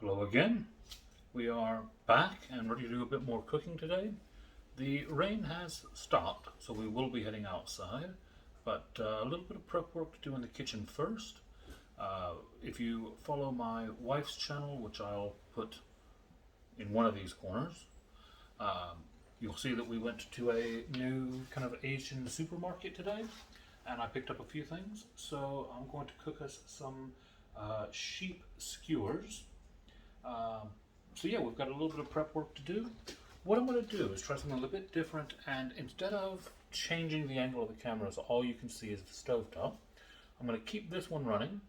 Hello again. We are back and ready to do a bit more cooking today. The rain has stopped, so we will be heading outside, but a little bit of prep work to do in the kitchen first. If you follow my wife's channel, which I'll put in one of these corners, you'll see that we went to a new kind of Asian supermarket today, and I picked up a few things. So I'm going to cook us some sheep skewers. So yeah, we've got a little bit of prep work to do. What I'm going to do is try something a little bit different, and instead of changing the angle of the camera so all you can see is the stovetop, I'm going to keep this one running.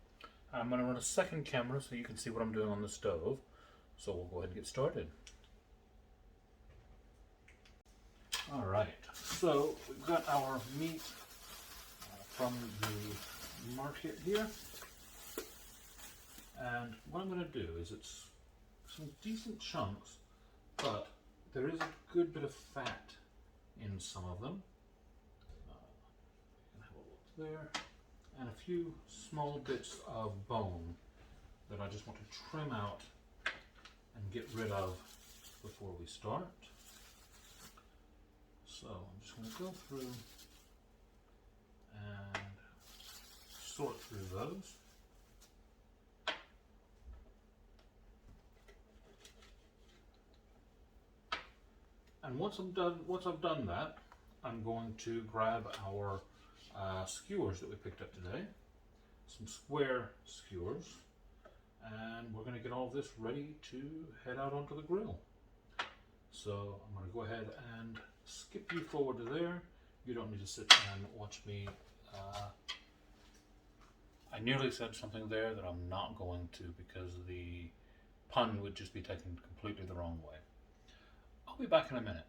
I'm going to run a second camera so you can see what I'm doing on the stove. So we'll go ahead and get started. Alright, so we've got our meat from the market here. And what I'm going to do is it's some decent chunks, but there is a good bit of fat in some of them. You can have a look there. And a few small bits of bone that I just want to trim out and get rid of before we start. So I'm just going to go through and sort through those. And once I've done that, I'm going to grab our skewers that we picked up today, some square skewers, and we're going to get all this ready to head out onto the grill. So I'm going to go ahead and skip you forward to there. You don't need to sit and watch me. I nearly said something there that I'm not going to because the pun would just be taken completely the wrong way. I'll be back in a minute.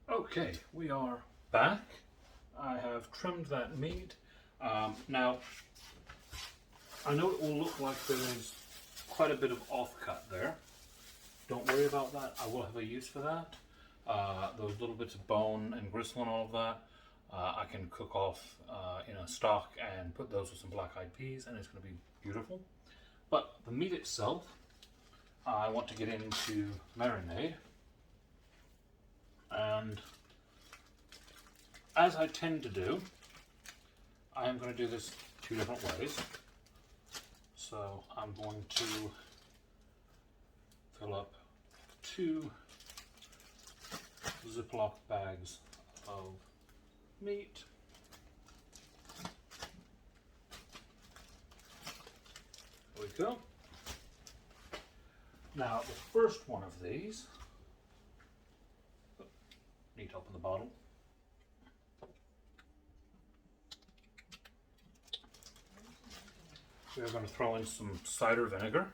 Okay, we are back. I have trimmed that meat. Now, I know it will look like there is quite a bit of offcut there. Don't worry about that. I will have a use for that. Those little bits of bone and gristle and all of that, I can cook off in a stock and put those with some black-eyed peas, and it's going to be beautiful. But the meat itself, I want to get into marinade. And as I tend to do, I am going to do this two different ways. So I'm going to fill up 2 Ziploc bags of meat. There we go. Now the first one of these, need to open the bottle. We're going to throw in some cider vinegar.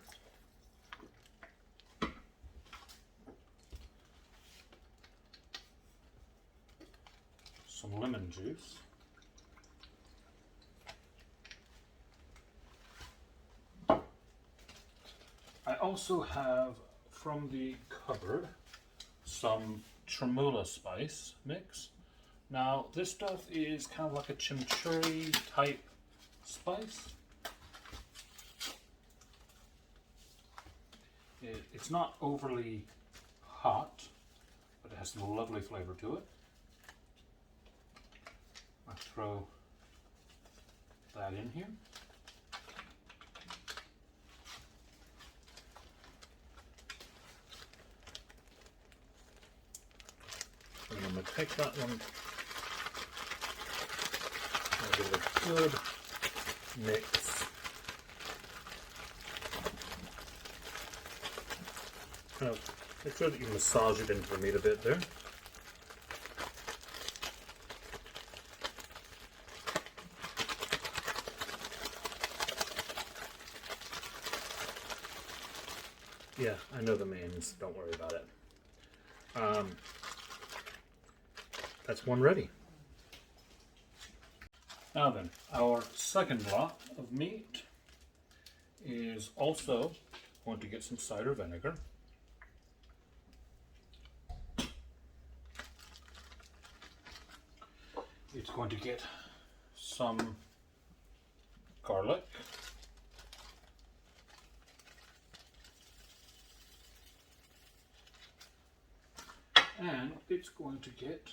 Some lemon juice. I also have from the cupboard some Chermoula spice mix. Now this stuff is kind of like a chimichurri type spice. It's not overly hot, but it has some lovely flavor to it. I throw that in here. And I'm going to take that one and give it a good mix. Kind of make sure that you massage it into the meat a bit there. Yeah, I know the means. Don't worry about it. That's one ready. Now then, our second lot of meat is also going to get some cider vinegar. It's going to get some garlic. And it's going to get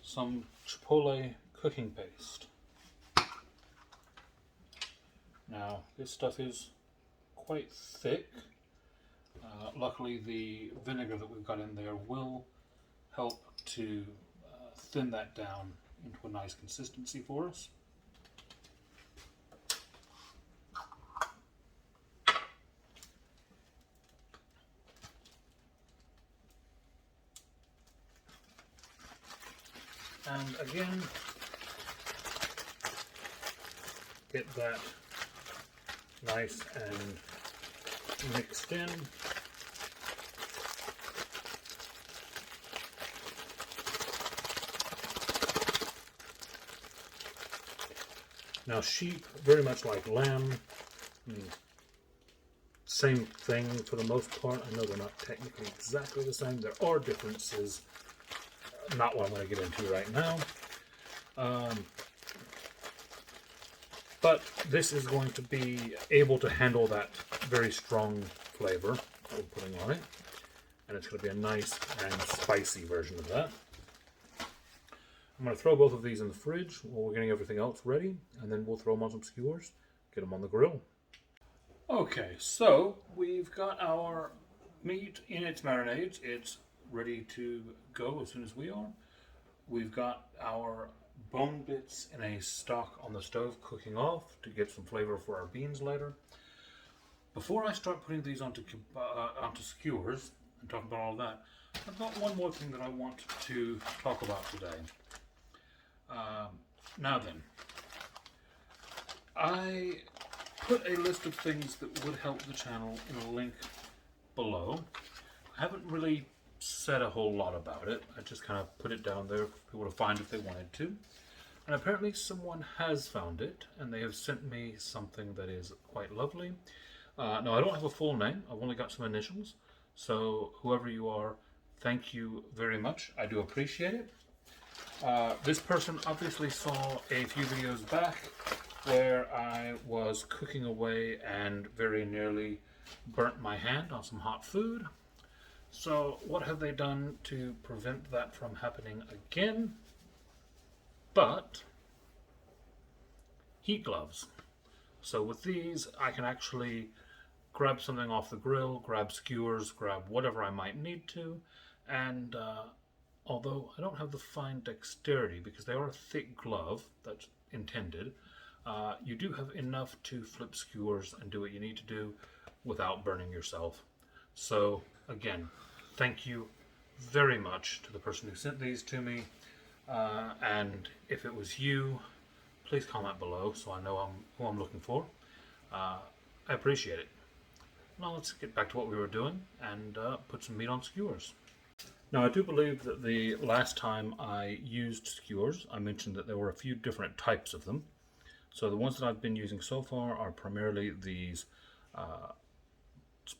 some chipotle cooking paste. Now, this stuff is quite thick. Luckily, the vinegar that we've got in there will help to thin that down into a nice consistency for us. And again, get that nice and mixed in. Now sheep, very much like lamb, same thing for the most part. I know they're not technically exactly the same. There are differences. Not what I'm going to get into right now. But this is going to be able to handle that very strong flavor that we're putting on it. And it's going to be a nice and spicy version of that. I'm going to throw both of these in the fridge while we're getting everything else ready. And then we'll throw them on some skewers, get them on the grill. Okay, so we've got our meat in its marinades. It's ready to go as soon as we are. We've got our bone bits in a stock on the stove cooking off to get some flavor for our beans later. Before I start putting these onto skewers and talk about all that, I've got one more thing that I want to talk about today. Now then, I put a list of things that would help the channel in a link below. I haven't really said a whole lot about it. I just kind of put it down there for people to find if they wanted to. And apparently someone has found it, and they have sent me something that is quite lovely. Now, I don't have a full name. I've only got some initials. So whoever you are, thank you very much. I do appreciate it. This person obviously saw a few videos back where I was cooking away and very nearly burnt my hand on some hot food. So what have they done to prevent that from happening again? But heat gloves. So with these, I can actually grab something off the grill, grab skewers, grab whatever I might need to, and although I don't have the fine dexterity because they are a thick glove that's intended, you do have enough to flip skewers and do what you need to do without burning yourself. So again, thank you very much to the person who sent these to me, and if it was you, please comment below so I know who I'm looking for. I appreciate it. Now let's get back to what we were doing and put some meat on skewers. Now I do believe that the last time I used skewers, I mentioned that there were a few different types of them. So the ones that I've been using so far are primarily these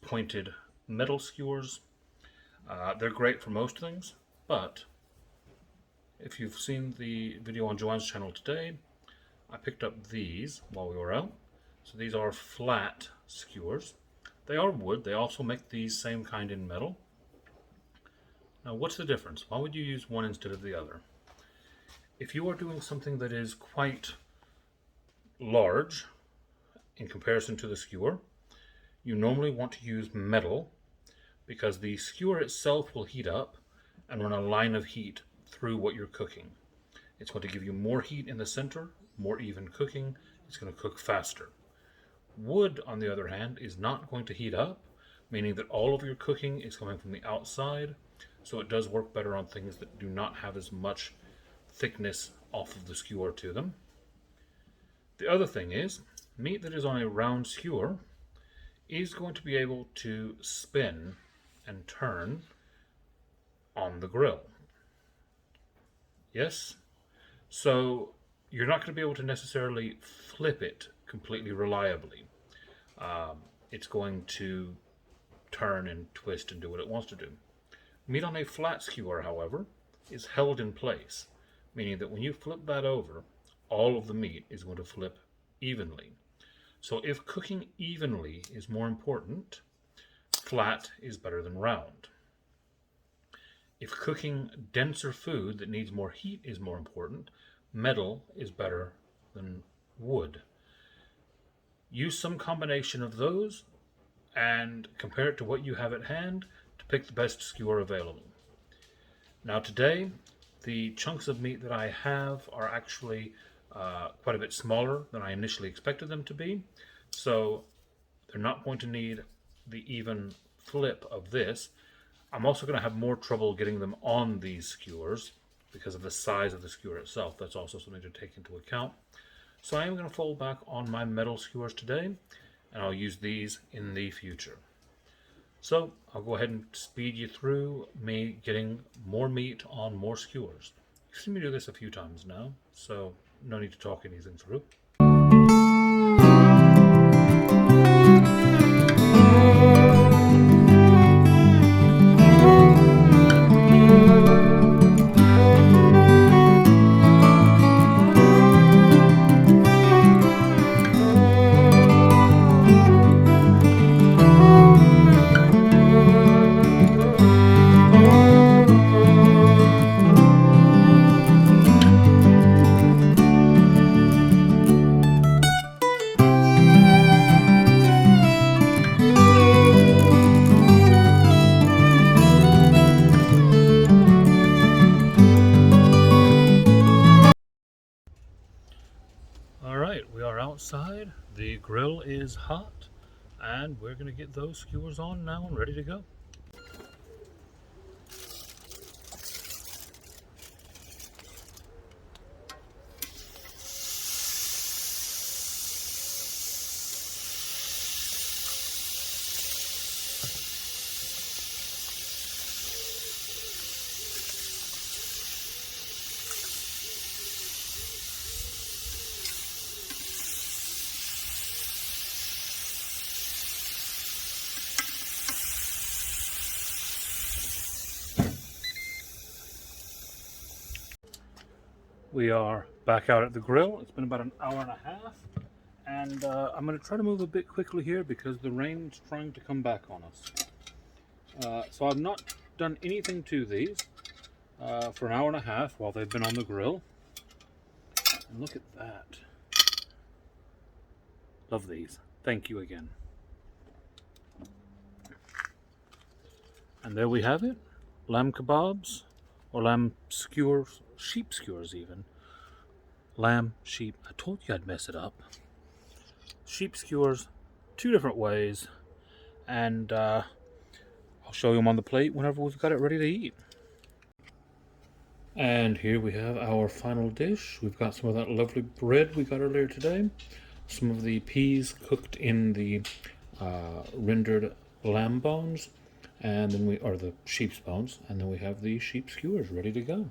pointed metal skewers. They're great for most things, but if you've seen the video on Joanne's channel today, I picked up these while we were out. So these are flat skewers. They are wood. They also make these same kind in metal. Now what's the difference? Why would you use one instead of the other? If you are doing something that is quite large in comparison to the skewer, you normally want to use metal because the skewer itself will heat up and run a line of heat through what you're cooking. It's going to give you more heat in the center, more even cooking. It's going to cook faster. Wood, on the other hand, is not going to heat up, meaning that all of your cooking is coming from the outside, so it does work better on things that do not have as much thickness off of the skewer to them. The other thing is, meat that is on a round skewer is going to be able to spin and turn on the grill. Yes? So you're not going to be able to necessarily flip it completely reliably. It's going to turn and twist and do what it wants to do. Meat on a flat skewer, however, is held in place, meaning that when you flip that over, all of the meat is going to flip evenly. So if cooking evenly is more important, flat is better than round. If cooking denser food that needs more heat is more important, metal is better than wood. Use some combination of those and compare it to what you have at hand to pick the best skewer available. Now today, the chunks of meat that I have are actually quite a bit smaller than I initially expected them to be, so they're not going to need the even flip of this. I'm also going to have more trouble getting them on these skewers because of the size of the skewer itself. That's also something to take into account. So I am going to fall back on my metal skewers today, and I'll use these in the future. So I'll go ahead and speed you through me getting more meat on more skewers. You've seen me do this a few times now, so no need to talk anything through. Alright, we are outside, the grill is hot, and we're going to get those skewers on now and ready to go. We are back out at the grill. It's been about an hour and a half, and I'm going to try to move a bit quickly here because the rain's trying to come back on us. So I've not done anything to these for an hour and a half while they've been on the grill. And look at that. Love these. Thank you again. And there we have it. Lamb kebabs, or lamb skewers, sheep skewers even. Lamb, sheep, I told you I'd mess it up. Sheep skewers, two different ways, and I'll show you them on the plate whenever we've got it ready to eat. And here we have our final dish. We've got some of that lovely bread we got earlier today, some of the peas cooked in the rendered lamb bones, and then the sheep's bones, and then we have the sheep skewers ready to go.